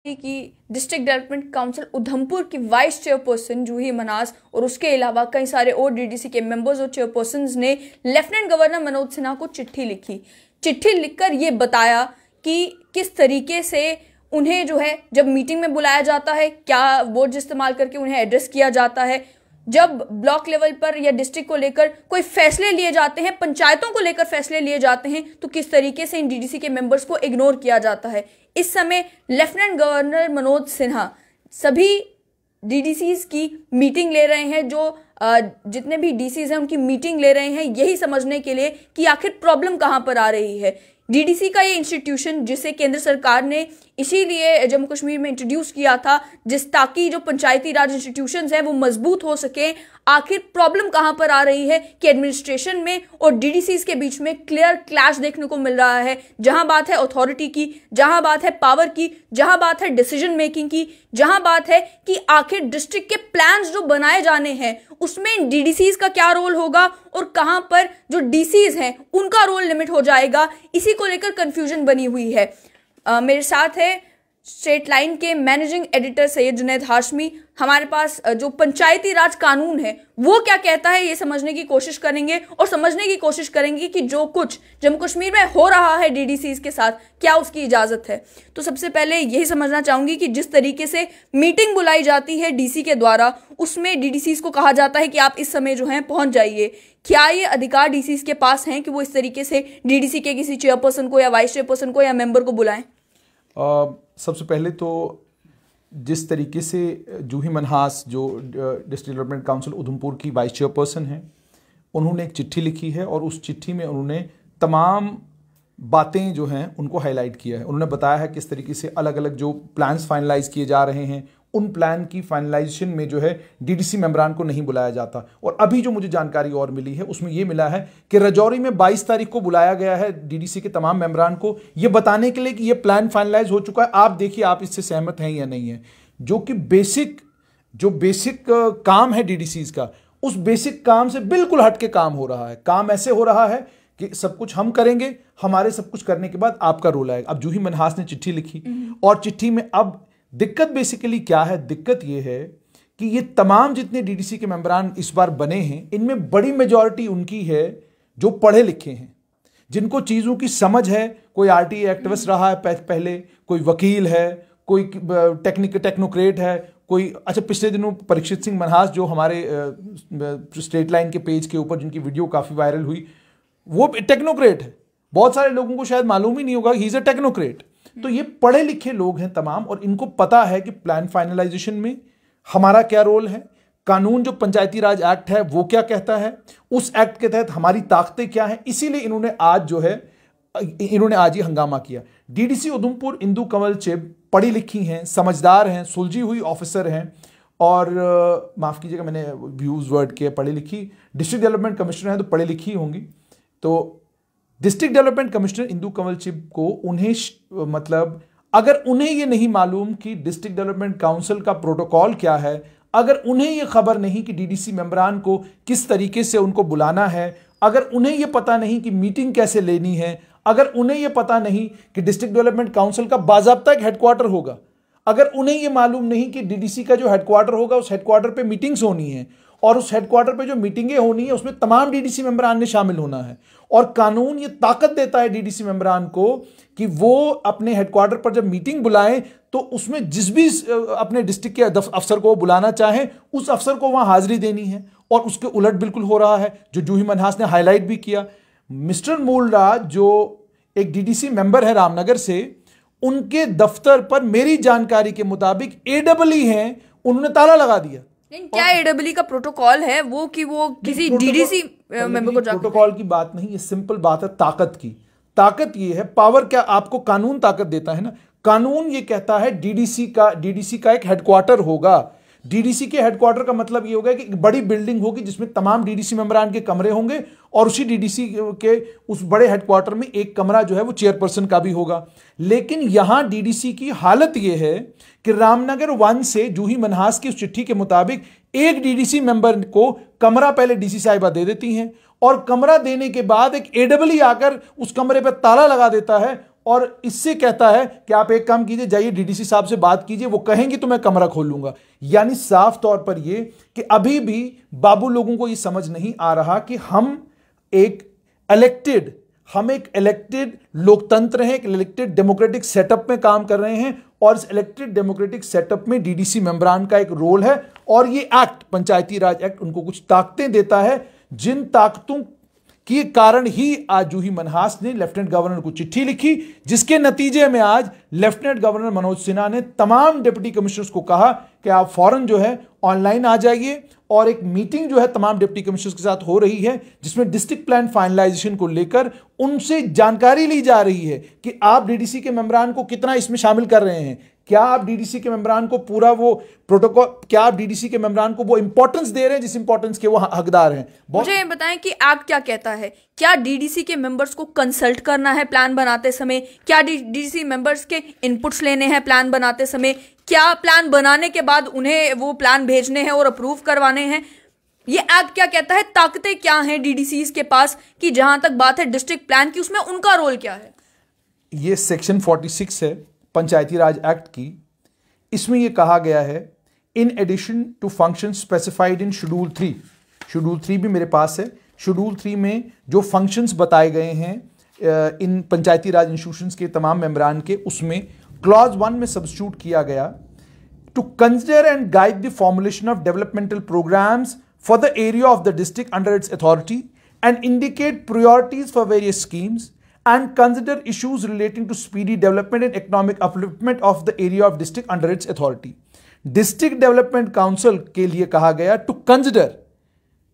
की district development council Udhampur की vice chairperson जूही मन्हास और उसके अलावा कई सारे और डीडीसी के मेंबर्स और चेयरपर्सन्स ने लेफ्टिनेंट गवर्नर मनोज सिन्हा को चिट्ठी लिखी। चिट्ठी लिखकर ये बताया कि किस तरीके से उन्हें जो है जब मीटिंग में बुलाया जाता है, क्या वर्ड्स इस्तेमाल करके उन्हें एड्रेस किया जाता है, जब ब्लॉक लेवल पर या डिस्ट्रिक्ट को लेकर कोई फैसले लिए जाते हैं, पंचायतों को लेकर फैसले लिए जाते हैं, तो किस तरीके से इन डीडीसी के मेंबर्स को इग्नोर किया जाता है। इस समय लेफ्टिनेंट गवर्नर मनोज सिन्हा सभी डीडीसीज की मीटिंग ले रहे हैं, जो जितने भी डीसीज हैं उनकी मीटिंग ले रहे हैं, यही समझने के लिए कि आखिर प्रॉब्लम कहां पर आ रही है। डीडीसी का ये इंस्टीट्यूशन जिसे केंद्र सरकार ने इसीलिए जम्मू कश्मीर में इंट्रोड्यूस किया था ताकि जो पंचायती राज इंस्टीट्यूशंस हैं वो मजबूत हो सके। आखिर प्रॉब्लम कहां पर आ रही है कि एडमिनिस्ट्रेशन में और डीडीसीज के बीच में क्लियर क्लैश देखने को मिल रहा है। जहां बात है अथॉरिटी की, जहां बात है पावर की, जहां बात है डिसीजन मेकिंग की, जहां बात है कि आखिर डिस्ट्रिक्ट के प्लान्स जो बनाए जाने हैं उसमें डीडीसीज का क्या रोल होगा और कहां पर जो डीसीज हैं उनका रोल लिमिट हो जाएगा, इसी को लेकर कंफ्यूजन बनी हुई है। मेरे साथ है स्टेट लाइन के मैनेजिंग एडिटर सैयद जुनैद हाशमी। हमारे पास जो पंचायती राज कानून है वो क्या कहता है ये समझने की कोशिश करेंगे और समझने की कोशिश करेंगे कि जो कुछ जम्मू कश्मीर में हो रहा है डीडीसीज के साथ क्या उसकी इजाजत है। तो सबसे पहले यही समझना चाहूंगी कि जिस तरीके से मीटिंग बुलाई जाती है डीसी के द्वारा, उसमें डीडीसीज को कहा जाता है कि आप इस समय जो है पहुंच जाइए। क्या ये अधिकार डीसीज के पास हैं कि वो इस तरीके से डीडीसी के किसी चेयरपर्सन को या वाइस चेयरपर्सन को या मेंबर को बुलाएं? सबसे पहले तो जिस तरीके से जूही मन्हास जो डिस्ट्रिक्ट डेवलपमेंट काउंसिल उधमपुर की वाइस चेयरपर्सन हैं, उन्होंने एक चिट्ठी लिखी है और उस चिट्ठी में उन्होंने तमाम बातें जो हैं उनको हाईलाइट किया है। उन्होंने बताया है किस तरीके से अलग अलग जो प्लान्स फाइनलाइज किए जा रहे हैं उन प्लान की फाइनलाइजेशन में जो है डीडीसी मेंबरान को नहीं बुलाया जाता। और अभी जो मुझे जानकारी और मिली है उसमें यह मिला है कि राजौरी में 22 तारीख को बुलाया गया है डीडीसी के तमाम मेंबरान को यह बताने के लिए कि यह प्लान फाइनलाइज हो चुका है, आप देखिए आप इससे सहमत हैं या नहीं है। जो कि बेसिक काम है डीडीसीज का, उस बेसिक काम से बिल्कुल हट के काम हो रहा है। काम ऐसे हो रहा है कि सब कुछ हम करेंगे, हमारे सब कुछ करने के बाद आपका रोल आएगा। अब जूही मन्हास ने चिट्ठी लिखी और चिट्ठी में अब दिक्कत बेसिकली क्या है, दिक्कत यह है कि ये तमाम जितने डीडीसी के मेंबरान इस बार बने हैं इनमें बड़ी मेजॉरिटी उनकी है जो पढ़े लिखे हैं, जिनको चीज़ों की समझ है। कोई आरटीए एक्टिविस्ट रहा है पहले, कोई वकील है, कोई टेक्नोक्रेट है, कोई अच्छा पिछले दिनों परीक्षित सिंह मन्हास जो हमारे स्टेट लाइन के पेज के ऊपर जिनकी वीडियो काफ़ी वायरल हुई, वो टेक्नोक्रेट है। बहुत सारे लोगों को शायद मालूम ही नहीं होगा ही इज़ अ टेक्नोक्रेट। तो ये पढ़े लिखे लोग हैं तमाम और इनको पता है कि प्लान फाइनलाइजेशन में हमारा क्या रोल है, कानून जो पंचायती राज एक्ट है वो क्या कहता है, उस एक्ट के तहत हमारी ताकतें क्या हैं। इसीलिए इन्होंने आज ये हंगामा किया। डीडीसी उधमपुर इंदु कंवल चिब पढ़ी लिखी हैं, समझदार हैं, सुलझी हुई ऑफिसर हैं और माफ़ कीजिएगा मैंने व्यूज वर्ड किया, पढ़ी लिखी। डिस्ट्रिक्ट डेवलपमेंट कमिश्नर हैं तो पढ़ी लिखी होंगी। तो district development commissioner Indu Kanwal Chib को उन्हें मतलब अगर उन्हें यह नहीं मालूम कि डिस्ट्रिक्ट डेवलपमेंट काउंसिल का प्रोटोकॉल क्या है, अगर उन्हें यह खबर नहीं कि डीडीसी मेंबरान को किस तरीके से उनको बुलाना है, अगर उन्हें यह पता नहीं कि मीटिंग कैसे लेनी है, अगर उन्हें यह पता नहीं कि डिस्ट्रिक्ट डेवलपमेंट काउंसिल का बाज़ाब्ता एक हेडक्वार्टर होगा, अगर उन्हें यह मालूम नहीं कि डीडीसी का जो हेडक्वार्टर होगा उस हेडक्वार्टर पे मीटिंग्स होनी है और उस हेडक्वार्टर पे जो मीटिंगें होनी है उसमें तमाम डीडीसी मेंबरान ने शामिल होना है और कानून ये ताकत देता है डीडीसी मेंबरान को कि वो अपने हेडक्वार्टर पर जब मीटिंग बुलाएं तो उसमें जिस भी अपने डिस्ट्रिक्ट के अफसर को बुलाना चाहें उस अफसर को वहां हाजिरी देनी है। और उसके उलट बिल्कुल हो रहा है, जो जूही मन्हास ने हाईलाइट भी किया। मिस्टर मूलराज जो एक डीडीसी मेंबर है रामनगर से, उनके दफ्तर पर मेरी जानकारी के मुताबिक AEE हैं, उन्होंने ताला लगा दिया। क्या AEE का प्रोटोकॉल है वो कि वो किसी डीडीसी मेंबर को प्रोटोकॉल की बात नहीं, ये सिंपल बात है ताकत की। ताकत ये है, पावर क्या आपको कानून ताकत देता है ना, कानून ये कहता है डीडीसी का एक हेडक्वार्टर होगा। डीडीसी के हेडक्वार्टर का मतलब ये होगा कि एक बड़ी बिल्डिंग होगी जिसमें तमाम डीडीसी मेंबरान के कमरे होंगे और उसी डीडीसी के उस बड़े हेडक्वार्टर में एक कमरा जो है वो चेयरपर्सन का भी होगा। लेकिन यहां डीडीसी की हालत ये है कि रामनगर 1 से जूही मन्हास की उस चिट्ठी के मुताबिक एक डीडीसी मेंबर को कमरा पहले डीसी साहिबा दे देती हैं और कमरा देने के बाद एक AEE आकर उस कमरे पर ताला लगा देता है और इससे कहता है कि आप एक काम कीजिए, जाइए डीडीसी साहब से बात कीजिए, वो कहेंगे तो मैं कमरा खोल लूंगा। यानी साफ तौर पर ये कि अभी भी बाबू लोगों को ये समझ नहीं आ रहा कि हम एक इलेक्टेड लोकतंत्र हैं, एक इलेक्टेड डेमोक्रेटिक सेटअप में काम कर रहे हैं, और इस इलेक्टेड डेमोक्रेटिक सेटअप में डीडीसी मेंबरान का एक रोल है। और ये एक्ट, पंचायती राज एक्ट, उनको कुछ ताकतें देता है, जिन ताकतों के कारण ही आज जूही मनहास ने लेफ्टिनेंट गवर्नर को चिट्ठी लिखी, जिसके नतीजे में आज लेफ्टिनेंट गवर्नर मनोज सिन्हा ने तमाम डिप्टी कमिश्नर्स को कहा कि आप फौरन जो है ऑनलाइन आ जाइए, और एक मीटिंग जो है तमाम डिप्टी कमिश्नर्स के साथ हो रही है, जिसमें डिस्ट्रिक्ट प्लान फाइनलाइजेशन को लेकर उनसे जानकारी ली जा रही है कि आप डीडीसी के मेंबरान को कितना इसमें शामिल कर रहे हैं, क्या आप डीडीसी के मेंबरान को पूरा वो प्रोटोकॉल, क्या आप डीडीसी के मेंबरान को वो इंपॉर्टेंस दे रहे हैं जिस इंपॉर्टेंस के वो हकदार हैं। मुझे ये बताएं कि एक्ट क्या कहता है, क्या डीडीसी के मेंबर्स को कंसल्ट करना है प्लान बनाते समय, क्या डीडीसी मेंबर्स के इनपुट्स लेने हैं प्लान बनाते समय, क्या प्लान बनाने के बाद उन्हें वो प्लान भेजने हैं और अप्रूव करवाने हैं, ये एक्ट क्या कहता है, ताकतें क्या हैं डीडीसीज के पास, कि जहां तक बात है डिस्ट्रिक्ट प्लान की उसमें उनका रोल क्या है। ये सेक्शन 46 है पंचायती राज एक्ट की। इसमें यह कहा गया है, in addition to function specified in schedule 3, schedule 3 भी मेरे पास है, शेड्यूल 3 में जो फंक्शंस बताए गए हैं इन पंचायती राज इंस्टीट्यूशंस के तमाम मेंबरान के, उसमें क्लॉज 1 में सब्स्टिट्यूट किया गया, to consider and guide the formulation of developmental programs for the area of the district under its authority and indicate priorities for various schemes and consider issues relating to speedy development and economic upliftment of the area of district under its authority. District Development Council के लिए कहा गया to consider,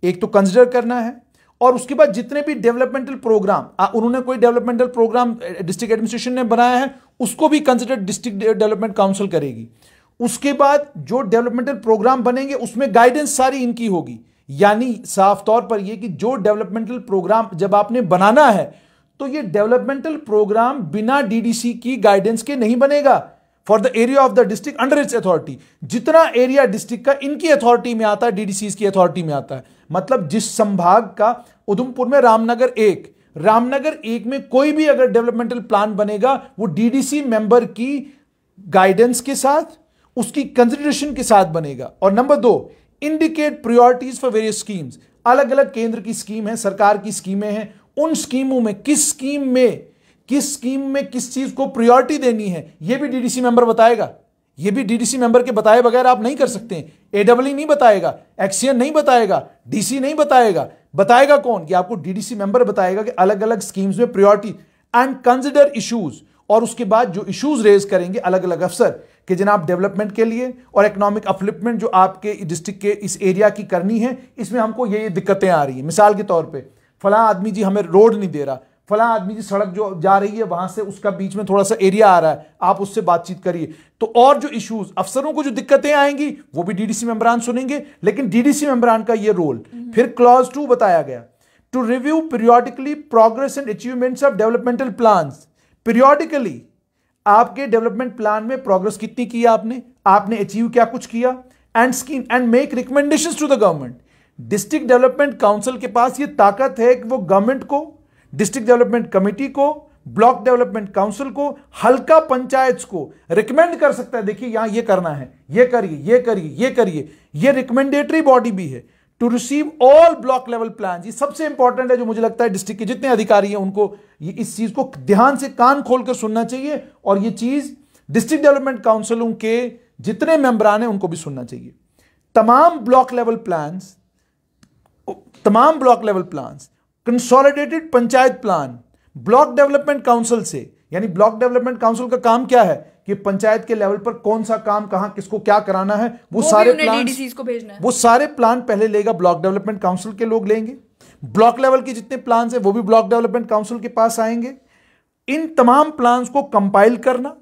एक तो consider करना है, और उसके बाद जितने भी डेवलपमेंटल प्रोग्राम उन्होंने कोई डेवलपमेंटल प्रोग्राम डिस्ट्रिक्ट एडमिनिस्ट्रेशन ने बनाया है, उसको भी कंसिडर डिस्ट्रिक्ट डेवलपमेंट काउंसिल करेगी। उसके बाद जो डेवलपमेंटल प्रोग्राम बनेंगे उसमें गाइडेंस सारी इनकी होगी। यानी साफ तौर पर यह कि जो डेवलपमेंटल प्रोग्राम जब आपने बनाना है, तो ये डेवलपमेंटल प्रोग्राम बिना डीडीसी की गाइडेंस के नहीं बनेगा। For the area of the district under its authority, जितना एरिया डिस्ट्रिक्ट का इनकी अथॉरिटी में आता है, डीडीसी की अथॉरिटी में आता है। मतलब जिस संभाग का, उधमपुर में रामनगर 1 में कोई भी अगर डेवलपमेंटल प्लान बनेगा, वो डीडीसी मेंबर की गाइडेंस के साथ, उसकी कंसिडरेशन के साथ बनेगा। और number 2, indicate priorities for various schemes, अलग अलग केंद्र की स्कीम है, सरकार की स्कीमें हैं, उन स्कीमों में किस स्कीम में किस चीज को प्रायोरिटी देनी है, यह भी डीडीसी मेंबर बताएगा। यह भी डीडीसी मेंबर के बताए बगैर आप नहीं कर सकते। एडब्ल्यू नहीं बताएगा, एक्सीएन नहीं बताएगा, डीसी नहीं बताएगा। बताएगा कौन? कि आपको डीडीसी मेंबर बताएगा कि अलग अलग स्कीम्स में प्रायोरिटी एंड कंसिडर इश्यूज, और उसके बाद जो इश्यूज रेज करेंगे अलग अलग अफसर कि जनाब डेवलपमेंट के लिए और इकोनॉमिक अपलिफ्टमेंट जो आपके डिस्ट्रिक्ट के इस एरिया की करनी है, इसमें हमको ये दिक्कतें आ रही हैं। मिसाल के तौर पे फला आदमी जी हमें रोड नहीं दे रहा, फला आदमी जी सड़क जो जा रही है वहां से उसका बीच में थोड़ा सा एरिया आ रहा है, आप उससे बातचीत करिए। तो और जो इश्यूज, अफसरों को जो दिक्कतें आएंगी वो भी डीडीसी मेंबरान सुनेंगे, लेकिन डीडीसी मेंबरान का ये रोल। फिर क्लॉज 2 बताया गया, to review periodically progress and achievements of developmental plans. Periodically आपके डेवलपमेंट प्लान में प्रोग्रेस कितनी की आपने अचीव क्या कुछ किया, and scheme and make recommendations to the government. District development council के पास यह ताकत है कि वो गवर्नमेंट को, डिस्ट्रिक्ट डेवलपमेंट कमेटी को, ब्लॉक डेवलपमेंट काउंसिल को, हल्का पंचायत को रिकमेंड कर सकता है, देखिए यहां ये करना है, ये करिए, ये करिए, ये करिए। ये रिकमेंडेटरी बॉडी भी है। To receive all block level plan, ये सबसे इंपॉर्टेंट है, जो मुझे लगता है डिस्ट्रिक्ट के जितने अधिकारी हैं उनको ये इस चीज को ध्यान से कान खोलकर सुनना चाहिए, और ये चीज डिस्ट्रिक्ट डेवलपमेंट काउंसिलों के जितने मेंबरान हैं उनको भी सुनना चाहिए। तमाम block level plans, consolidated panchayat plan block development council से, यानी ब्लॉक डेवलपमेंट काउंसिल का काम क्या है कि पंचायत के लेवल पर कौन सा काम कहां किसको क्या कराना है, वो सारे प्लान को भेजना है। वो सारे प्लान पहले लेगा ब्लॉक डेवलपमेंट काउंसिल के लोग लेंगे। ब्लॉक लेवल के जितने प्लान है वो भी ब्लॉक डेवलपमेंट काउंसिल के पास आएंगे। इन तमाम प्लान्स को कंपाइल करना,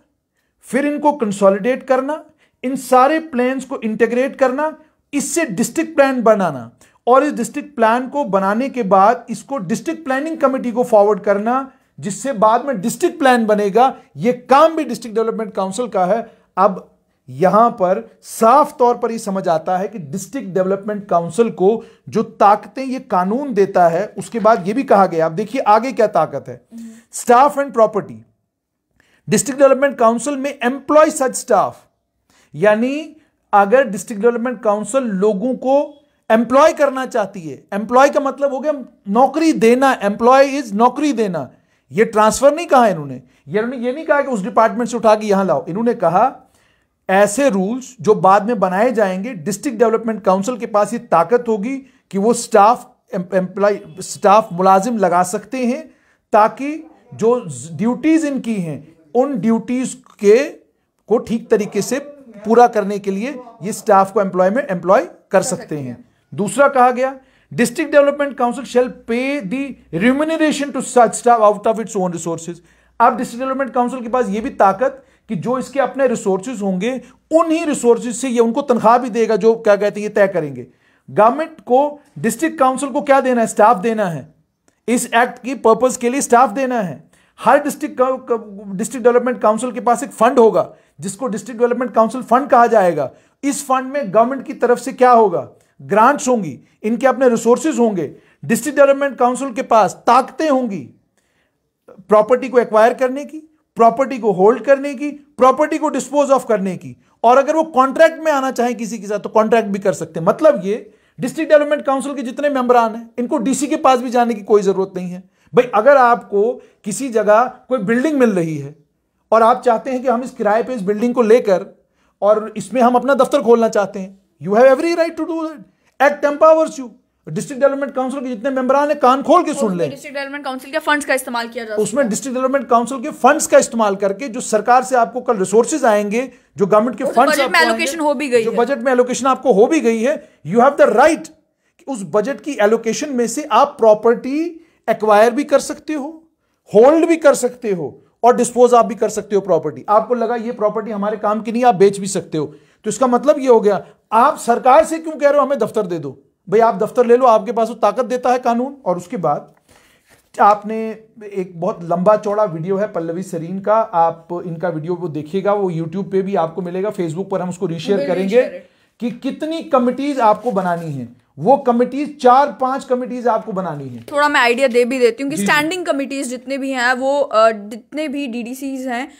फिर इनको कंसोलिडेट करना, इन सारे प्लान्स को इंटीग्रेट करना, इससे डिस्ट्रिक्ट प्लान बनाना, और इस डिस्ट्रिक्ट प्लान को बनाने के बाद इसको डिस्ट्रिक्ट प्लानिंग कमेटी को फॉरवर्ड करना, जिससे बाद में डिस्ट्रिक्ट प्लान बनेगा। यह काम भी डिस्ट्रिक्ट डेवलपमेंट काउंसिल का है। अब यहां पर साफ तौर पर यह समझ आता है कि डिस्ट्रिक्ट डेवलपमेंट काउंसिल को जो ताकतें यह कानून देता है, उसके बाद यह भी कहा गया, अब देखिए आगे क्या ताकत है। Staff and property, district development council में एम्प्लॉय सच स्टाफ, यानी अगर डिस्ट्रिक्ट डेवलपमेंट काउंसिल लोगों को एम्प्लॉय करना चाहती है, एम्प्लॉय का मतलब हो गया नौकरी देना, एम्प्लॉय इज नौकरी देना। ये ट्रांसफर नहीं कहा इन्होंने, ये नहीं कहा कि उस डिपार्टमेंट से उठा के यहां लाओ। इन्होंने कहा ऐसे रूल्स जो बाद में बनाए जाएंगे, डिस्ट्रिक्ट डेवलपमेंट काउंसिल के पास ये ताकत होगी कि वो स्टाफ मुलाजिम लगा सकते हैं, ताकि जो ड्यूटीज इनकी हैं उन ड्यूटीज को ठीक तरीके से पूरा करने के लिए ये स्टाफ को एम्प्लॉय कर सकते हैं। दूसरा कहा गया, district development council shall pay the remuneration to such staff out of its own resources. अब डिस्ट्रिक्ट डेवलपमेंट काउंसिल के पास ये भी ताकत कि जो इसके अपने रिसोर्सेज होंगे उन्हीं रिसोर्सेज से ये उनको तनख्वाह भी देगा, जो क्या कहते हैं ये तय करेंगे। गवर्नमेंट को डिस्ट्रिक्ट काउंसिल को क्या देना है? स्टाफ देना है। इस एक्ट की पर्पस के लिए स्टाफ देना है। हर डिस्ट्रिक्ट डेवलपमेंट काउंसिल के पास एक फंड होगा जिसको डिस्ट्रिक्ट डेवलपमेंट काउंसिल फंड कहा जाएगा। इस फंड में गवर्नमेंट की तरफ से क्या होगा? ग्रांट्स होंगी, इनके अपने रिसोर्सेज होंगे। डिस्ट्रिक्ट डेवलपमेंट काउंसिल के पास ताकतें होंगी प्रॉपर्टी को एक्वायर करने की, प्रॉपर्टी को होल्ड करने की, प्रॉपर्टी को डिस्पोज ऑफ करने की, और अगर वो कॉन्ट्रैक्ट में आना चाहे किसी के साथ तो कॉन्ट्रैक्ट भी कर सकते हैं। मतलब ये डिस्ट्रिक्ट डेवलपमेंट काउंसिल के जितने मेंबरान हैं इनको डीसी के पास भी जाने की कोई जरूरत नहीं है। भाई अगर आपको किसी जगह कोई बिल्डिंग मिल रही है और आप चाहते हैं कि हम इस किराए पे इस बिल्डिंग को लेकर और इसमें हम अपना दफ्तर खोलना चाहते हैं, you have every right to do that. Act empowers you. District development council के जितने मेंबरान हैं कान खोल के सुन लें। डिस्ट्रिक्ट डेवलपमेंट काउंसिल के फंड्स का इस्तेमाल किया जा सकता है। उसमें डिस्ट्रिक्ट डेवलपमेंट काउंसिल के फंड्स का इस्तेमाल करके जो सरकार से आपको कल रिसोर्सेज आएंगे, जो गवर्नमेंट के फंड्स बजट में एलोकेशन हो भी गई जो है, बजट में एलोकेशन आपको हो भी गई है, यू हैव द राइट कि उस बजट की एलोकेशन में से आप प्रॉपर्टी एक्वायर भी कर सकते हो, होल्ड भी कर सकते हो और डिस्पोज आप भी कर सकते हो प्रॉपर्टी। आपको लगा ये प्रॉपर्टी हमारे काम की नहीं, आप बेच भी सकते हो। तो इसका मतलब ये हो गया, आप सरकार से क्यों कह रहे हो हमें दफ्तर दे दो? भाई आप दफ्तर ले लो, आपके पास वो ताकत देता है कानून। और उसके बाद आपने एक बहुत लंबा चौड़ा वीडियो है पल्लवी सरीन का, आप इनका वीडियो वो देखिएगा, वो यूट्यूब पे भी आपको मिलेगा, फेसबुक पर हम उसको रीशेयर करेंगे कि कितनी कमिटीज आपको बनानी है। वो कमिटीज 4-5 कमिटीज आपको बनानी है। थोड़ा मैं आइडिया दे भी देती हूँ कि स्टैंडिंग कमिटीज जितने भी हैं वो जितने भी डीडीसीज हैं,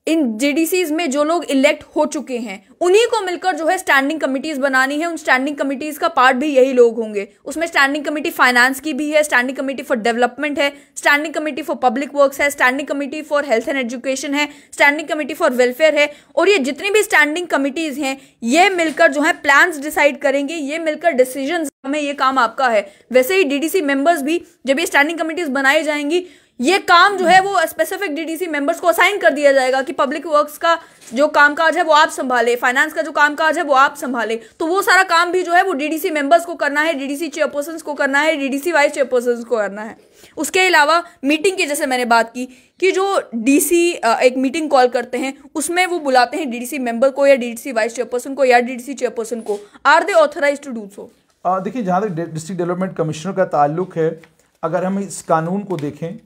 इन डीडीसीज में जो लोग इलेक्ट हो चुके हैं उन्हीं को मिलकर जो है स्टैंडिंग कमिटीज बनानी है। उन स्टैंडिंग कमिटीज का पार्ट भी यही लोग होंगे। उसमें स्टैंडिंग कमेटी फाइनेंस की भी है, स्टैंडिंग कमेटी फॉर डेवलपमेंट है, standing committee for public works है, standing committee for health and education है, स्टैंडिंग कमेटी फॉर वेलफेयर है। और ये जितनी भी स्टैंडिंग कमिटीज हैं ये मिलकर जो है प्लान्स डिसाइड करेंगे, ये मिलकर डिसीजन में ये काम आपका है। वैसे ही डीडीसी मेंबर्स भी जब ये स्टैंडिंग कमिटीज बनाई जाएंगी, ये काम जो है वो स्पेसिफिक डीडीसी मेंबर्स को असाइन कर दिया जाएगा कि पब्लिक वर्क्स का जो कामकाज है वो आप संभाले, फाइनेंस का जो कामकाज है वो आप संभाले। तो वो सारा काम भी जो है वो डीडीसी मेंबर्स को करना है, डीडीसी चेयरपर्सन्स को करना है, डीडीसी वाइस चेयरपर्सन्स को करना है। उसके अलावा मीटिंग की जैसे मैंने बात की कि जो डीसी एक मीटिंग कॉल करते हैं उसमें वो बुलाते हैं डीडीसी मेंबर को या डीडीसी वाइस चेयरपर्सन को या डीडीसी चेयरपर्सन को। Are they authorised to do so? देखिए, जहाँ तक डिस्ट्रिक्ट डेवलपमेंट कमिश्नर का ताल्लुक है, अगर हम इस कानून को देखें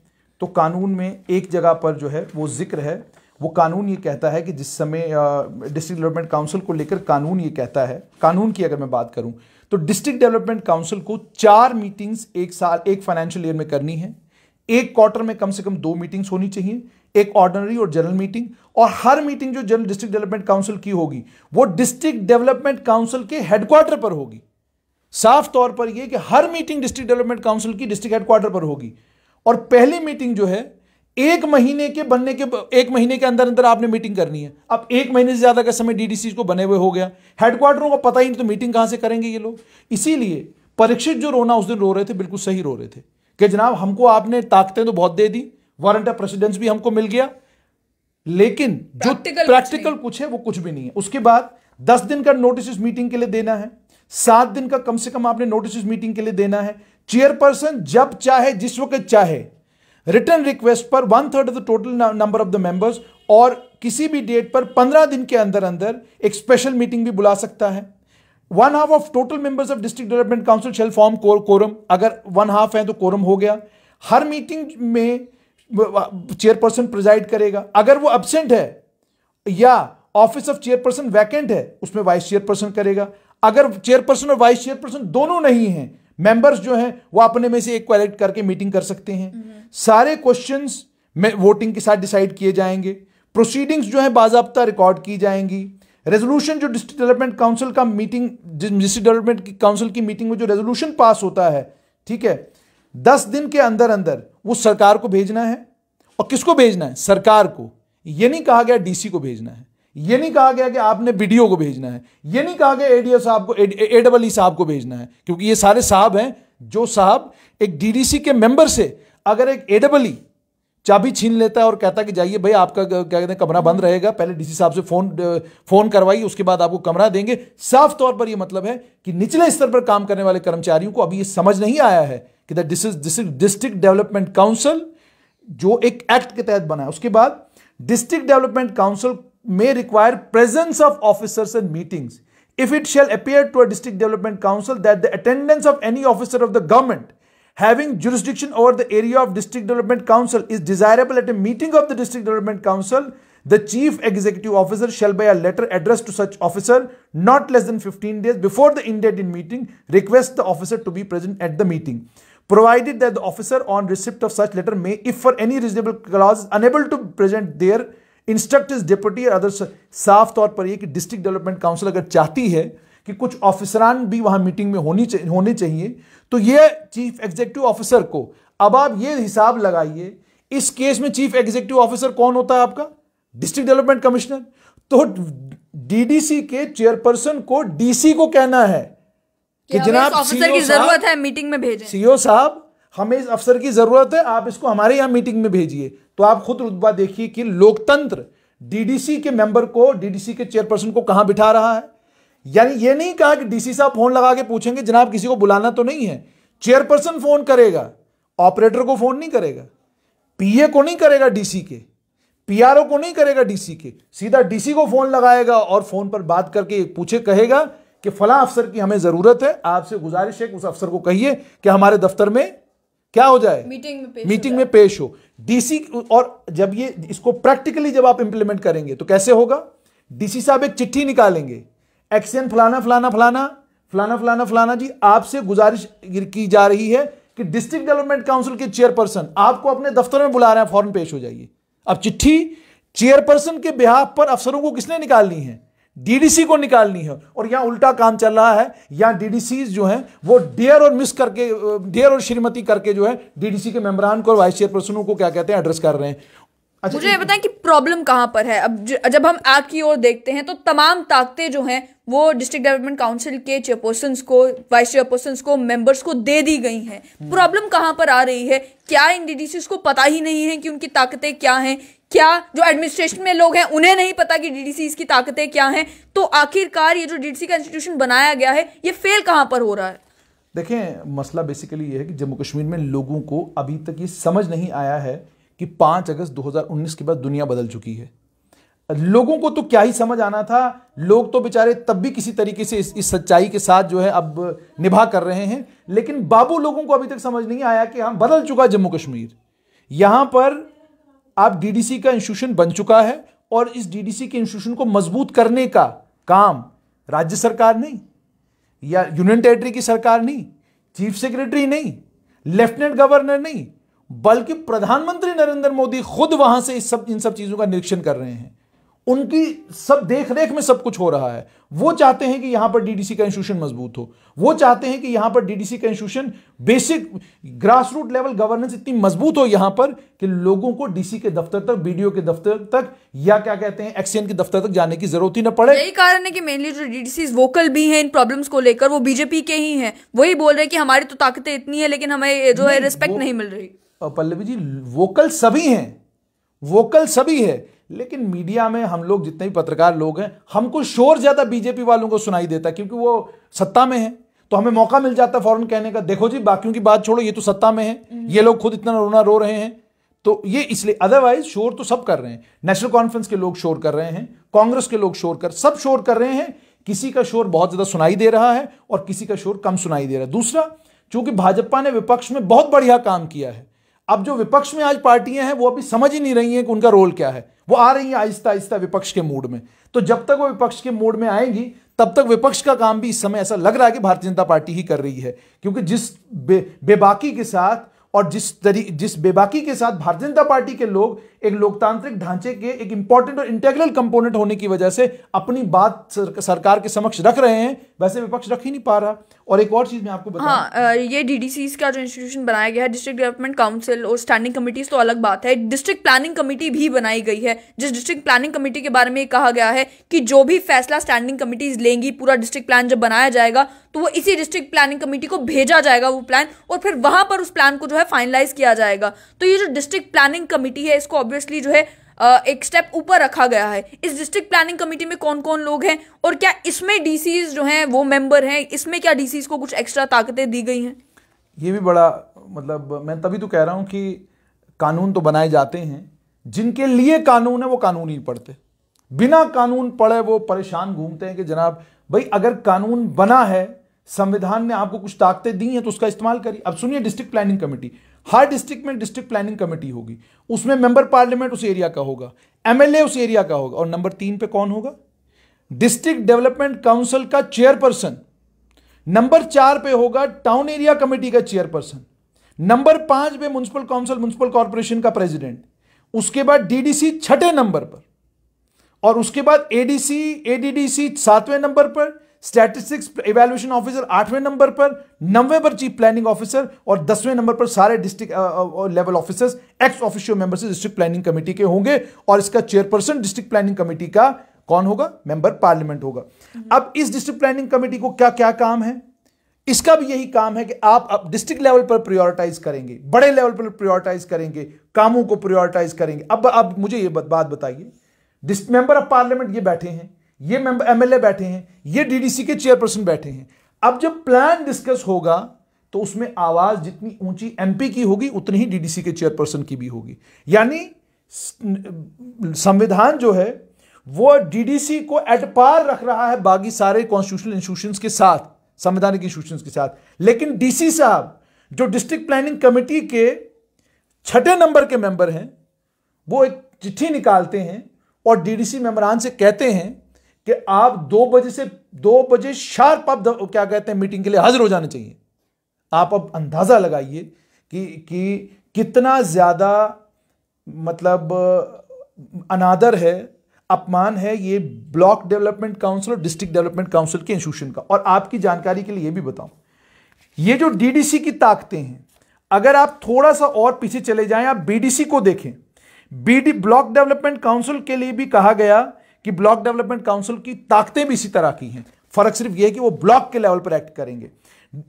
तो कानून में एक जगह पर जो है वो जिक्र है, वो कानून ये कहता है कि जिस समय डिस्ट्रिक्ट डेवलपमेंट काउंसिल को लेकर कानून ये कहता है, कानून की अगर मैं बात करूं तो डिस्ट्रिक्ट डेवलपमेंट काउंसिल को 4 मीटिंग्स एक साल, एक फाइनेंशियल ईयर में करनी है। एक क्वार्टर में कम से कम 2 मीटिंग्स होनी चाहिए, एक ऑर्डिनरी और जनरल मीटिंग। और हर मीटिंग जो जनरल डिस्ट्रिक्ट डेवलपमेंट काउंसिल की होगी वो डिस्ट्रिक्ट डेवलपमेंट काउंसिल के हेडक्वार्टर पर होगी। साफ तौर पर यह कि हर मीटिंग डिस्ट्रिक्ट डेवलपमेंट काउंसिल की डिस्ट्रिक्ट हेडक्वार्टर पर होगी। और पहली मीटिंग जो है 1 महीने के बनने के 1 महीने के अंदर अंदर आपने मीटिंग करनी है। अब 1 महीने से ज्यादा का समय डीडीसी को बने हुए हो गया, हेडक्वार्टरों को पता ही नहीं तो मीटिंग कहां से करेंगे ये लोग। इसीलिए परीक्षित जो रोना उस दिन रो रहे थे, बिल्कुल सही रो रहे थे कि जनाब हमको आपने ताकतें तो बहुत दे दी, वारंट ऑफ प्रेसिडेंस भी हमको मिल गया, लेकिन जो प्रैक्टिकल कुछ है वो कुछ भी नहीं है। उसके बाद 10 दिन का नोटिस इस मीटिंग के लिए देना है, 7 दिन का कम से कम आपने नोटिस इस मीटिंग के लिए देना है। चेयरपर्सन जब चाहे जिस वक्त चाहे रिटर्न रिक्वेस्ट पर 1/3 of the total number of the members और किसी भी डेट पर 15 दिन के अंदर अंदर एक स्पेशल मीटिंग भी बुला सकता है। 1/2 of total members of district development council shall form quorum. अगर 1/2 है तो कोरम हो गया। हर मीटिंग में चेयरपर्सन प्रिजाइड करेगा। अगर वो एब्सेंट है या ऑफिस ऑफ चेयरपर्सन वैकेंट है उसमें वाइस चेयरपर्सन करेगा। अगर चेयरपर्सन और वाइस चेयरपर्सन दोनों नहीं हैं, मेंबर्स जो हैं वो अपने में से एक को इलेक्ट करके मीटिंग कर सकते हैं। सारे क्वेश्चंस में वोटिंग के साथ डिसाइड किए जाएंगे। प्रोसीडिंग्स जो है बाज़ाब्ता रिकॉर्ड की जाएंगी। रेजोल्यूशन जो डिस्ट्रिक्ट डेवलपमेंट काउंसिल का मीटिंग, डिस्ट्रिक्ट डेवलपमेंट काउंसिल की मीटिंग में जो रेजोल्यूशन पास होता है, ठीक है, 10 दिन के अंदर अंदर वो सरकार को भेजना है। और किसको भेजना है? सरकार को। ये नहीं कहा गया डीसी को भेजना है, ये नहीं कहा गया कि आपने बीडीओ को भेजना है, ये नहीं कहा गया एडीओ साहब को, एडब्ल्यू साहब को भेजना है, क्योंकि ये सारे साहब हैं जो साहब एक डीडीसी के मेंबर से अगर एक एडब्ल्यू चाबी छीन लेता है और कहता है कि जाइए भाई आपका क्या कहते हैं कमरा बंद रहेगा, पहले डीसी साहब से फोन करवाइए, उसके बाद आपको कमरा देंगे, साफ तौर पर यह मतलब है कि निचले स्तर पर काम करने वाले कर्मचारियों को अभी यह समझ नहीं आया है कि this is district development council जो एक एक्ट के तहत बना है। उसके बाद district development council may require presence of officers in meetings if it shall appear to a district development council that the attendance of any officer of the government having jurisdiction over the area of district development council is desirable at a meeting of the district development council. The chief executive officer shall by a letter addressed to such officer not less than 15 days before the intended meeting request the officer to be present at the meeting, provided that the officer on receipt of such letter may, if for any reasonable cause unable to present there, instruct is deputy और others. साफ तौर पर यह कि district development council अगर चाहती है कि कुछ ऑफिसरान भी वहां मीटिंग में होने चाहिए, तो यह चीफ एग्जीक्यूटिव ऑफिसर को, अब आप ये हिसाब लगाइए, इस केस में चीफ एग्जीक्यूटिव ऑफिसर कौन होता है? आपका डिस्ट्रिक्ट डेवलपमेंट कमिश्नर। तो डीडीसी के चेयरपर्सन को डीसी को कहना है कि जनाब ऑफिसर की जरूरत है, मीटिंग में भेजें। सीओ साहब, हमें इस अफसर की जरूरत है, आप इसको हमारे यहां मीटिंग में भेजिए। तो आप खुद रुतबा देखिए कि लोकतंत्र डीडीसी के मेंबर को, डीडीसी के चेयरपर्सन को कहां बिठा रहा है। यानी यह नहीं कहा कि डीसी साहब फोन लगा के पूछेंगे जनाब किसी को बुलाना तो नहीं है, चेयरपर्सन फोन करेगा, ऑपरेटर को फोन नहीं करेगा, पीए को नहीं करेगा, डीसी के पीआरओ को नहीं करेगा, डीसी के सीधा डीसी को फोन लगाएगा और फोन पर बात करके पूछे कहेगा कि फला अफसर की हमें जरूरत है, आपसे गुजारिश है कि उस अफसर को कहिए कि हमारे दफ्तर में क्या हो जाए, मीटिंग में पेश हो। डीसी, और जब ये इसको प्रैक्टिकली जब आप इंप्लीमेंट करेंगे तो कैसे होगा? डीसी साहब एक चिट्ठी निकालेंगे, एक्शन फलाना फलाना फलाना फलाना फलाना फलाना जी, आपसे गुजारिश की जा रही है कि डिस्ट्रिक्ट डेवलपमेंट काउंसिल के चेयरपर्सन आपको अपने दफ्तर में बुला रहे हैं, फौरन पेश हो जाइए। अब चिट्ठी चेयरपर्सन के बिहाफ पर अफसरों को किसने निकालनी है? डीडीसी को निकालनी है। और यहां उल्टा काम चल रहा है, यहां डीडीसी जो है वो डियर और मिस करके, डियर और श्रीमती करके जो है डीडीसी के मेंबरान को और वाइस चेयरपर्सनों को क्या कहते हैं एड्रेस कर रहे हैं। अच्छा, मुझे ये बताएं कि प्रॉब्लम कहां पर है। अब जब हम ऐप की ओर देखते हैं तो तमाम ताकतें जो हैं वो डिस्ट्रिक्ट डेवलपमेंट काउंसिल के चेयरपर्सन्स को, वाइस चेयरपर्सन्स को, मेंबर्स को दे दी गई हैं। प्रॉब्लम कहां पर आ रही है? क्या इन डीडीसीज को पता ही नहीं है कि उनकी ताकतें क्या हैं? क्या जो एडमिनिस्ट्रेशन में लोग हैं उन्हें नहीं पता कि डीडीसीज की ताकतें क्या हैं? तो आखिरकार ये जो डीडीसी का इंस्टीट्यूशन बनाया गया है ये फेल कहां पर हो रहा है? देखें, मसला बेसिकली ये है कि जम्मू कश्मीर में लोगों को अभी तक ये समझ नहीं आया है कि 5 अगस्त 2019 के बाद दुनिया बदल चुकी है। लोगों को तो क्या ही समझ आना था, लोग तो बेचारे तब भी किसी तरीके से इस सच्चाई के साथ जो है अब निभा कर रहे हैं, लेकिन बाबू लोगों को अभी तक समझ नहीं आया कि हम बदल चुका जम्मू कश्मीर। यहां पर अब डीडीसी का इंस्टीट्यूशन बन चुका है और इस डीडीसी के इंस्टीट्यूशन को मजबूत करने का काम राज्य सरकार नहीं, या यूनियन टेरिटरी की सरकार नहीं, चीफ सेक्रेटरी नहीं, लेफ्टिनेंट गवर्नर नहीं, बल्कि प्रधानमंत्री नरेंद्र मोदी खुद वहां से इन सब चीजों का निरीक्षण कर रहे हैं। उनकी सब देखरेख में सब कुछ हो रहा है। वो चाहते हैं कि यहां पर डीडीसी का इंस्टीट्यूशन मजबूत हो, वो चाहते हैं कि यहां पर डीडीसी का institution basic grass root level governance इतनी मजबूत हो यहां पर कि लोगों को डीसी के दफ्तर तक, बीडीओ के दफ्तर तक, या क्या कहते हैं एक्सएन के दफ्तर तक जाने की जरूरत ही न पड़े। यही कारण है कि मेनली जो डीडीसी वोकल भी हैं इन प्रॉब्लम्स को लेकर, वो बीजेपी के ही हैं। वही बोल रहे हैं कि हमारी तो ताकतें इतनी है लेकिन हमें जो है रिस्पेक्ट नहीं मिल रही। पल्लवी जी, वोकल सभी हैं, वोकल सभी है, लेकिन मीडिया में हम लोग जितने भी पत्रकार लोग हैं, हमको शोर ज्यादा बीजेपी वालों को सुनाई देता है, क्योंकि वो सत्ता में है तो हमें मौका मिल जाता है फौरन कहने का, देखो जी बाकियों की बात छोड़ो, ये तो सत्ता में है, ये लोग खुद इतना रोना रो रहे हैं। तो ये इसलिए, अदरवाइज शोर तो सब कर रहे हैं। नेशनल कॉन्फ्रेंस के लोग शोर कर रहे हैं, कांग्रेस के लोग सब शोर कर रहे हैं। किसी का शोर बहुत ज्यादा सुनाई दे रहा है और किसी का शोर कम सुनाई दे रहा है। दूसरा, चूंकि भाजपा ने विपक्ष में बहुत बढ़िया काम किया है, अब जो विपक्ष में आज पार्टियां हैं वो अभी समझ ही नहीं रही हैं कि उनका रोल क्या है। वो आ रही हैं आहिस्ता आहिस्ता विपक्ष के मूड में। तो जब तक वो विपक्ष के मूड में आएंगी तब तक विपक्ष का काम भी इस समय ऐसा लग रहा है कि भारतीय जनता पार्टी ही कर रही है, क्योंकि जिस बेबाकी के साथ और जिस बेबाकी के साथ भारतीय जनता पार्टी के लोग एक लोकतांत्रिक ढांचे के एक इंपॉर्टेंट और इंटेग्रल कंपोनेंट होने की वजह से अपनी बात सरकार के समक्ष रख रहे हैं, वैसे विपक्ष रख ही नहीं पा रहा। और एक और चीज मैं आपको बताऊं, हाँ, ये डीडीसीज का जो इंस्टीट्यूशन बनाया गया है, डिस्ट्रिक्ट डेवलपमेंट काउंसिल और स्टैंडिंग कमिटीज, तो अलग बात है। डिस्ट्रिक्ट प्लानिंग कमेटी भी बनाई गई है, जिस डिस्ट्रिक्ट प्लानिंग कमेटी के बारे में कहा गया है कि जो भी फैसला स्टैंडिंग कमिटीज लेंगी, पूरा डिस्ट्रिक्ट प्लान जब बनाया जाएगा तो वो इसी डिस्ट्रिक्ट प्लानिंग कमेटी को भेजा जाएगा वो प्लान, और फिर वहां पर उस प्लान को जो है फाइनलाइज किया जाएगा। तो ये जो डिस्ट्रिक्ट प्लानिंग कमेटी है, इसको ऑब्वियसली जो है एक स्टेप ऊपर रखा गया है। इस डिस्ट्रिक्ट प्लानिंग कमेटी में कौन कौन लोग हैं और क्या इसमें डीसीज जो हैं वो मेंबर हैं, इसमें क्या डीसीज को कुछ एक्स्ट्रा ताकतें दी गई हैं? ये भी बड़ा मतलब मैं तभी तो कह रहा हूं कि कानून तो बनाए जाते हैं, जिनके लिए कानून है वो कानून ही पढ़ते, बिना कानून पढ़े वो परेशान घूमते हैं कि जनाब भाई अगर कानून बना है, संविधान ने आपको कुछ ताकतें दी हैं तो उसका इस्तेमाल करिए। अब सुनिए, डिस्ट्रिक्ट प्लानिंग कमेटी, हर डिस्ट्रिक्ट में डिस्ट्रिक्ट प्लानिंग कमेटी होगी, उसमें मेंबर पार्लियामेंट उस एरिया का होगा, एमएलए उस एरिया का होगा, और नंबर 3 पे कौन होगा? डिस्ट्रिक्ट डेवलपमेंट काउंसिल का चेयरपर्सन। नंबर 4 पे होगा टाउन एरिया कमेटी का चेयरपर्सन। नंबर 5 पे म्युनिसिपल काउंसिल, म्युनिसिपल कॉर्पोरेशन का प्रेसिडेंट। उसके बाद डीडीसी 6ठे नंबर पर, और उसके बाद एडीसी एडीडीसी 7वें नंबर पर, स्टैटिस्टिक्स इवैल्यूएशन ऑफिसर 8वें नंबर पर, 9वें पर चीफ प्लानिंग ऑफिसर, और 10वें नंबर पर सारे district level officers ex officio member से डिस्ट्रिक्ट प्लानिंग कमेटी के होंगे। और इसका चेयरपर्सन डिस्ट्रिक्ट प्लानिंग कमेटी का कौन होगा? मेंबर पार्लियामेंट होगा। अब इस डिस्ट्रिक्ट प्लानिंग कमेटी को क्या क्या काम है? इसका भी यही काम है कि आप अब डिस्ट्रिक्ट लेवल पर प्रायोरिटाइज करेंगे, बड़े लेवल पर प्रायोरिटाइज करेंगे, कामों को प्रायोरिटाइज करेंगे। अब मुझे ये बात बताइए, मेंबर ऑफ पार्लियामेंट ये बैठे हैं, ये मेंबर एमएलए बैठे हैं, ये डीडीसी के चेयरपर्सन बैठे हैं। अब जब प्लान डिस्कस होगा तो उसमें आवाज जितनी ऊंची एमपी की होगी उतनी ही डीडीसी के चेयरपर्सन की भी होगी। यानी संविधान जो है वो डीडीसी को एट पार रख रहा है बाकी सारे कॉन्स्टिट्यूशनल इंस्टीट्यूशंस के साथ, संवैधानिक इंस्टीट्यूशंस के साथ। लेकिन डीसी साहब जो डिस्ट्रिक्ट प्लानिंग कमेटी के 6ठे नंबर के मेंबर हैं, वो एक चिट्ठी निकालते हैं और डीडीसी मेंबरान से कहते हैं कि आप 2 बजे शार्प आप क्या कहते हैं मीटिंग के लिए हाजिर हो जाने चाहिए। आप अब अंदाजा लगाइए कि कितना ज्यादा मतलब अनादर है, अपमान है ये ब्लॉक डेवलपमेंट काउंसिल और डिस्ट्रिक्ट डेवलपमेंट काउंसिल के इंस्टीट्यूशन का। और आपकी जानकारी के लिए ये भी बताऊं, ये जो डीडीसी की ताकतें हैं, अगर आप थोड़ा सा और पीछे चले जाएं, आप बीडीसी को देखें, ब्लॉक डेवलपमेंट काउंसिल के लिए भी कहा गया कि ब्लॉक डेवलपमेंट काउंसिल की ताकतें भी इसी तरह की हैं। फर्क सिर्फ यह है कि वो ब्लॉक के लेवल पर एक्ट करेंगे।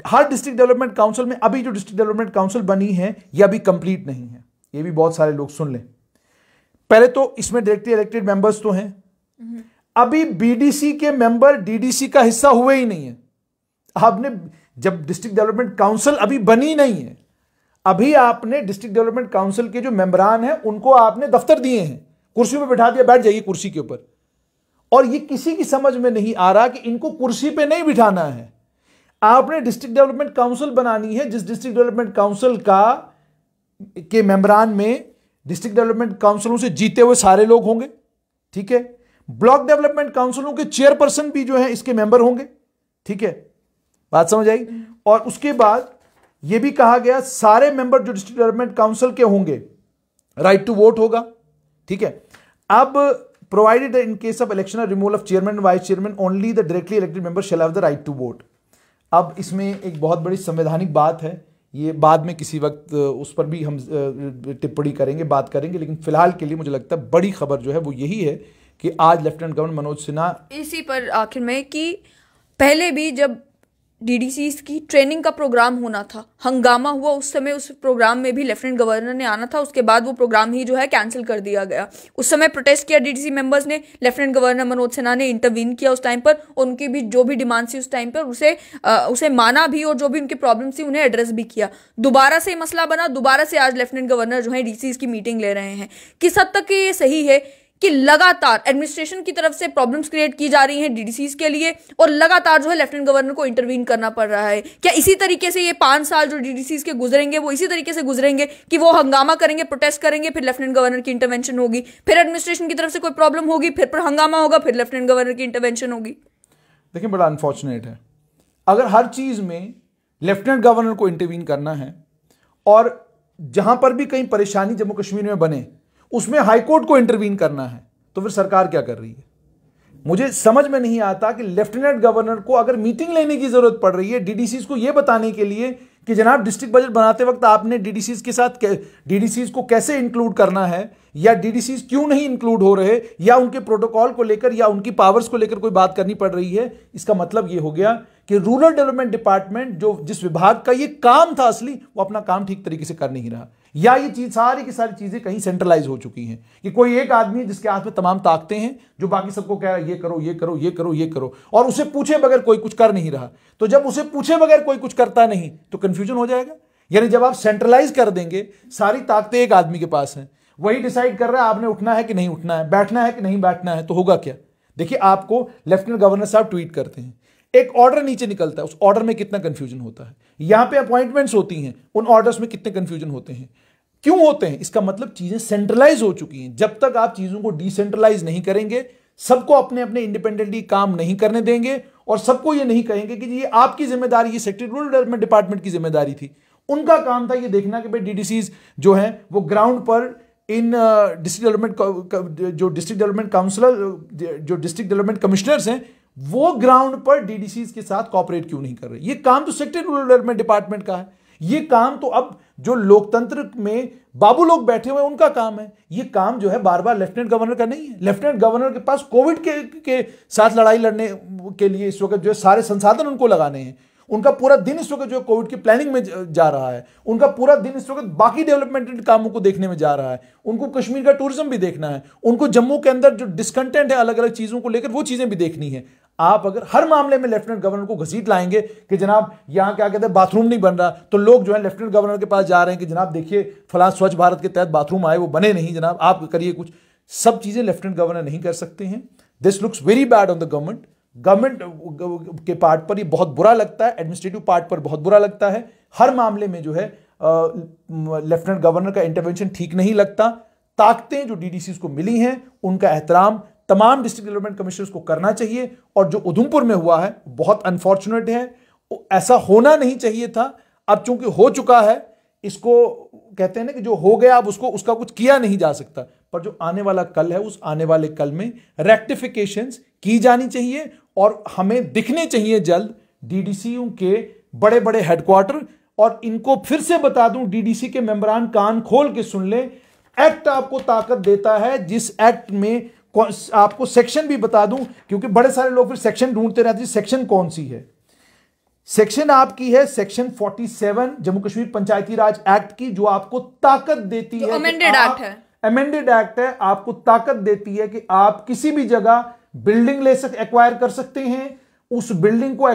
हर डिस्ट्रिक्ट डेवलपमेंट काउंसिल में अभी जो डिस्ट्रिक्ट डेवलपमेंट काउंसिल बनी है यह अभी कंप्लीट नहीं है, ये भी बहुत सारे लोग सुन लें। पहले तो इसमें डायरेक्टली इलेक्टेड मेंबर्स तो हैं, अभी बीडीसी के मेंबर डीडीसी का हिस्सा हुए ही नहीं है। आपने जब डिस्ट्रिक्ट डेवलपमेंट काउंसिल अभी बनी नहीं है, अभी आपने डिस्ट्रिक्ट डेवलपमेंट काउंसिल के जो मेंबरान हैं उनको आपने दफ्तर दिए हैं, कुर्सी पे बिठा दिया, बैठ जाइए कुर्सी के ऊपर। और ये किसी की समझ में नहीं आ रहा कि इनको कुर्सी पे नहीं बिठाना है। आपने डिस्ट्रिक्ट डेवलपमेंट काउंसिल बनानी है, जिस डिस्ट्रिक्ट डेवलपमेंट काउंसिल के मेंबरान में डिस्ट्रिक्ट डेवलपमेंट काउंसिलों से जीते हुए सारे लोग होंगे, ठीक है। ब्लॉक डेवलपमेंट काउंसिलों के चेयरपर्सन भी जो है इसके मेंबर होंगे, ठीक है, बात समझ आई। और उसके बाद यह भी कहा गया सारे मेंबर जो डिस्ट्रिक्ट डेवलपमेंट काउंसिल के होंगे राइट टू वोट होगा, ठीक है। अब provided in case of election और removal of chairman vice chairman only the directly elected member shall have the right to vote. अब इसमें एक बहुत बड़ी संवैधानिक बात है, ये बाद में किसी वक्त उस पर भी हम टिप्पणी करेंगे, बात करेंगे, लेकिन फिलहाल के लिए मुझे लगता है बड़ी खबर जो है वो यही है कि आज लेफ्टिनेंट गवर्नर मनोज सिन्हा इसी पर आखिर में कि पहले भी जब डीडीसी की ट्रेनिंग का प्रोग्राम होना था, हंगामा हुआ उस समय, उस प्रोग्राम में भी लेफ्टिनेंट गवर्नर ने आना था, उसके बाद वो प्रोग्राम ही जो है कैंसिल कर दिया गया। उस समय प्रोटेस्ट किया डीडीसी मेंबर्स ने, लेफ्टिनेंट गवर्नर मनोज सिन्हा ने इंटरवीन किया उस टाइम पर, उनकी भी जो भी डिमांड थी उस टाइम पर उसे माना भी, और जो भी उनकी प्रॉब्लम थी उन्हें एड्रेस भी किया। दोबारा से मसला बना, दोबारा से आज लेफ्टिनेंट गवर्नर जो है डीडीसी की मीटिंग ले रहे हैं। किस हद तक ये सही है कि लगातार एडमिनिस्ट्रेशन की तरफ से प्रॉब्लम्स क्रिएट की जा रही हैं डीडीसीज के लिए, और लगातार जो है लेफ्टिनेंट गवर्नर को इंटरवीन करना पड़ रहा है? क्या इसी तरीके से ये 5 साल जो डीडीसीज के गुजरेंगे वो इसी तरीके से गुजरेंगे कि वो हंगामा करेंगे, प्रोटेस्ट करेंगे, फिर लेफ्टिनेंट गवर्नर की इंटरवेंशन होगी, फिर एडमिनिस्ट्रेशन की तरफ से कोई प्रॉब्लम होगी, फिर हंगामा होगा, फिर लेफ्टिनेंट गवर्नर की इंटरवेंशन होगी? देखिए, बड़ा अनफॉर्चुनेट है अगर हर चीज में लेफ्टिनेंट गवर्नर को इंटरवीन करना है, और जहां पर भी कहीं परेशानी जम्मू कश्मीर में बने उसमें हाईकोर्ट को इंटरवीन करना है, तो फिर सरकार क्या कर रही है? मुझे समझ में नहीं आता कि लेफ्टिनेंट गवर्नर को अगर मीटिंग लेने की जरूरत पड़ रही है डीडीसीज को यह बताने के लिए कि जनाब डिस्ट्रिक्ट बजट बनाते वक्त आपने डीडीसीज के साथ डीडीसीज को कैसे इंक्लूड करना है, या डीडीसीज क्यों नहीं इंक्लूड हो रहे, या उनके प्रोटोकॉल को लेकर या उनकी पावर्स को लेकर कोई बात करनी पड़ रही है। इसका मतलब यह हो गया कि रूरल डेवलपमेंट डिपार्टमेंट जो जिस विभाग का ये काम था असली, वो अपना काम ठीक तरीके से कर नहीं रहा, या ये चीज सारी की सारी चीजें कहीं सेंट्रलाइज हो चुकी हैं कि कोई एक आदमी है जिसके हाथ में तमाम ताकतें हैं जो बाकी सबको कह रहा है ये करो ये करो ये करो ये करो, और उसे पूछे बगैर कोई कुछ कर नहीं रहा। तो जब उसे पूछे बगैर कोई कुछ करता नहीं तो कंफ्यूजन हो जाएगा। यानी जब आप सेंट्रलाइज कर देंगे, सारी ताकतें एक आदमी के पास हैं, वही डिसाइड कर रहा है आपने उठना है कि नहीं उठना है, बैठना है कि नहीं बैठना है, तो होगा क्या? देखिए, आपको लेफ्टिनेंट गवर्नर साहब ट्वीट करते हैं, एक ऑर्डर नीचे निकलता है, उस ऑर्डर में कितना कंफ्यूजन होता है। यहां पे अपॉइंटमेंट्स होती हैं, उन ऑर्डर्स में कितने कंफ्यूजन होते हैं, क्यों होते हैं? इसका मतलब चीजें सेंट्रलाइज हो चुकी हैं। जब तक आप चीजों को डिसेंट्रलाइज नहीं करेंगे, सबको अपने अपने इंडिपेंडेंटली काम नहीं करने देंगे, और सबको ये नहीं कहेंगे कि ये आपकी जिम्मेदारी, ये सेक्रेटरी रूरल डेवलपमेंट डिपार्टमेंट की जिम्मेदारी थी। उनका काम था ये देखना कि भाई डीडीसीज जो हैं वो ग्राउंड पर इन डिस्ट्रिक्ट डेवलपमेंट काउंसिलर, जो डिस्ट्रिक्ट डेवलपमेंट कमिश्नर्स हैं, वो ग्राउंड पर डीडीसीज के साथ कॉपरेट क्यों नहीं कर रहे? ये काम तो सेक्रेटरी रूरल डेवलपमेंट डिपार्टमेंट का है। ये काम तो अब जो लोकतंत्र में बाबू लोग बैठे हुए हैं उनका काम है। ये काम जो है बार बार लेफ्टिनेंट गवर्नर का नहीं है। लेफ्टिनेंट गवर्नर के पास कोविड के साथ लड़ाई लड़ने के लिए इस वक्त जो है सारे संसाधन उनको लगाने हैं। उनका पूरा दिन इस वक्त जो है कोविड की प्लानिंग में जा रहा है। उनका पूरा दिन इस वक्त बाकी डेवलपमेंट कामों को देखने में जा रहा है। उनको कश्मीर का टूरिज्म भी देखना है। उनको जम्मू के अंदर जो डिस्कंटेंट है अलग अलग चीजों को लेकर, वो चीजें भी देखनी है। आप अगर हर मामले में लेफ्टिनेंट गवर्नर को घसीट लाएंगे कि जनाब यहां क्या कहते हैं बाथरूम नहीं बन रहा, तो लोग जो है लेफ्टिनेंट गवर्नर के पास जा रहे हैं कि जनाब देखिए फलां स्वच्छ भारत के तहत बाथरूम आए, वो बने नहीं, जनाब आप करिए कुछ। सब चीजें लेफ्टिनेंट गवर्नर नहीं कर सकते हैं। This looks very bad on the government. Government के पार्ट पर ये बहुत बुरा लगता है, एडमिनिस्ट्रेटिव पार्ट पर बहुत बुरा लगता है। हर मामले में जो है लेफ्टिनेंट गवर्नर का इंटरवेंशन ठीक नहीं लगता। ताकतें जो डीडीसीज को मिली हैं उनका एहतराम तमाम डिस्ट्रिक्ट डेवलपमेंट कमिश्नर्स को करना चाहिए, और जो उधमपुर में हुआ है बहुत अनफॉर्चुनेट है। ऐसा होना नहीं चाहिए था। अब चूंकि हो चुका है, इसको कहते हैं ना कि जो हो गया अब उसका कुछ किया नहीं जा सकता, पर जो आने वाला कल है उस आने वाले कल में रेक्टिफिकेशंस की जानी चाहिए, और हमें दिखने चाहिए जल्द डीडीसीयू के बड़े बड़े हेडक्वार्टर। और इनको फिर से बता दूं, डीडीसी के मेंबरान कान खोल के सुन ले, एक्ट आपको ताकत देता है, जिस एक्ट में आपको सेक्शन भी बता दूं, क्योंकि बड़े सारे लोग फिर सेक्शन ढूंढते रहते हैं। सेक्शन कौन सी है? सेक्शन आपकी है सेक्शन 47 जम्मू कश्मीर पंचायती राज एक्ट की, जो आपको ताकत देती है, अमेंडेड एक्ट है, अमेंडेड एक्ट है, आपको ताकत देती है कि आप किसी भी जगह बिल्डिंग एक्वायर कर सकते हैं। उस बिल्डिंग को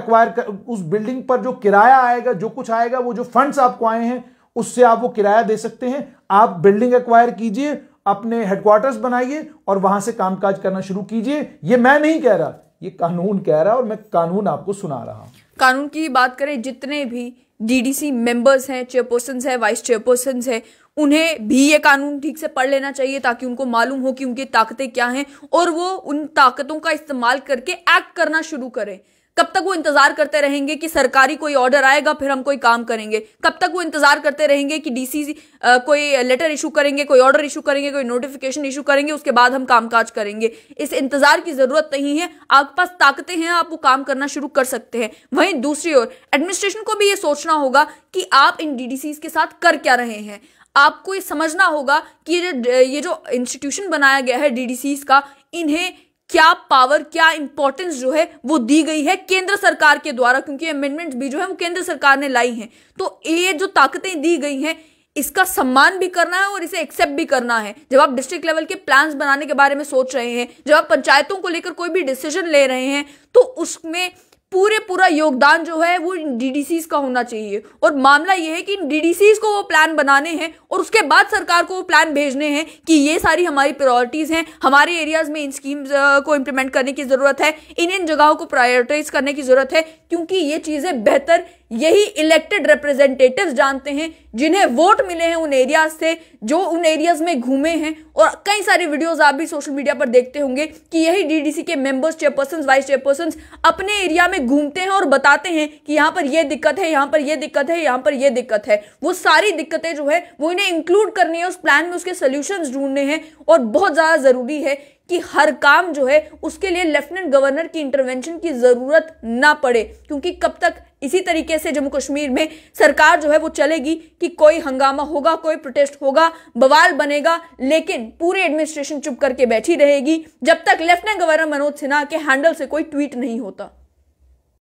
उस बिल्डिंग पर जो किराया आएगा, जो कुछ आएगा, वो जो फंड्स आपको आए हैं उससे आप वो किराया दे सकते हैं। आप बिल्डिंग एक्वायर कीजिए, अपने हेडक्वार्टर्स बनाइए और वहां से कामकाज करना शुरू कीजिए। ये मैं नहीं कह रहा, ये कानून कह रहा है, और मैं कानून आपको सुना रहा हूं। कानून की बात करें, जितने भी डीडीसी मेंबर्स हैं, चेयरपर्सन है, वाइस चेयरपर्सन है, उन्हें भी ये कानून ठीक से पढ़ लेना चाहिए ताकि उनको मालूम हो कि उनकी ताकतें क्या हैं और वो उन ताकतों का इस्तेमाल करके एक्ट करना शुरू करें। कब तक वो इंतजार करते रहेंगे कि सरकारी कोई ऑर्डर आएगा फिर हम कोई काम करेंगे? कब तक वो इंतजार करते रहेंगे कि डीसी कोई लेटर इशू करेंगे, कोई ऑर्डर इशू करेंगे, कोई नोटिफिकेशन इशू करेंगे, उसके बाद हम कामकाज करेंगे? इस इंतजार की जरूरत नहीं है। आपके पास ताकतें हैं, आप वो काम करना शुरू कर सकते हैं। वहीं दूसरी ओर एडमिनिस्ट्रेशन को भी ये सोचना होगा कि आप इन डीडीसीज के साथ कर क्या रहे हैं। आपको ये समझना होगा कि ये जो इंस्टीट्यूशन बनाया गया है डीडीसीज का, इन्हें क्या पावर, क्या इंपॉर्टेंस जो है वो दी गई है केंद्र सरकार के द्वारा, क्योंकि अमेंडमेंट्स भी जो है वो केंद्र सरकार ने लाई हैं। तो ये जो ताकतें दी गई हैं इसका सम्मान भी करना है और इसे एक्सेप्ट भी करना है। जब आप डिस्ट्रिक्ट लेवल के प्लान्स बनाने के बारे में सोच रहे हैं, जब आप पंचायतों को लेकर कोई भी डिसीजन ले रहे हैं, तो उसमें पूरा योगदान जो है वो डीडीसीज का होना चाहिए। और मामला ये है कि डीडीसीज को वो प्लान बनाने हैं और उसके बाद सरकार को वो प्लान भेजने हैं कि ये सारी हमारी प्रायोरिटीज हैं, हमारे एरियाज में इन स्कीम्स को इंप्लीमेंट करने की जरूरत है, इन जगहों को प्रायोरिटाइज करने की जरूरत है, क्योंकि ये चीजें बेहतर यही इलेक्टेड रिप्रेजेंटेटिव्स जानते हैं जिन्हें वोट मिले हैं उन एरियाज से, जो उन एरियाज में घूमे हैं। और कई सारे वीडियोस आप भी सोशल मीडिया पर देखते होंगे कि यही डीडीसी के मेंबर्स, चेयरपर्सन, वाइस चेयरपर्सन अपने एरिया में घूमते हैं और बताते हैं कि यहां पर यह दिक्कत है, यहां पर यह दिक्कत है, यहां पर यह दिक्कत है। वो सारी दिक्कतें जो है वो इन्हें इंक्लूड करनी है उस प्लान में, उसके सोल्यूशंस ढूंढने हैं। और बहुत ज्यादा जरूरी है कि हर काम जो है उसके लिए लेफ्टिनेंट गवर्नर की इंटरवेंशन की जरूरत ना पड़े, क्योंकि कब तक इसी तरीके से जम्मू कश्मीर में सरकार जो है वो चलेगी कि कोई हंगामा होगा, कोई प्रोटेस्ट होगा, बवाल बनेगा, लेकिन पूरी एडमिनिस्ट्रेशन चुप करके बैठी रहेगी जब तक लेफ्टिनेंट गवर्नर मनोज सिन्हा के हैंडल से कोई ट्वीट नहीं होता।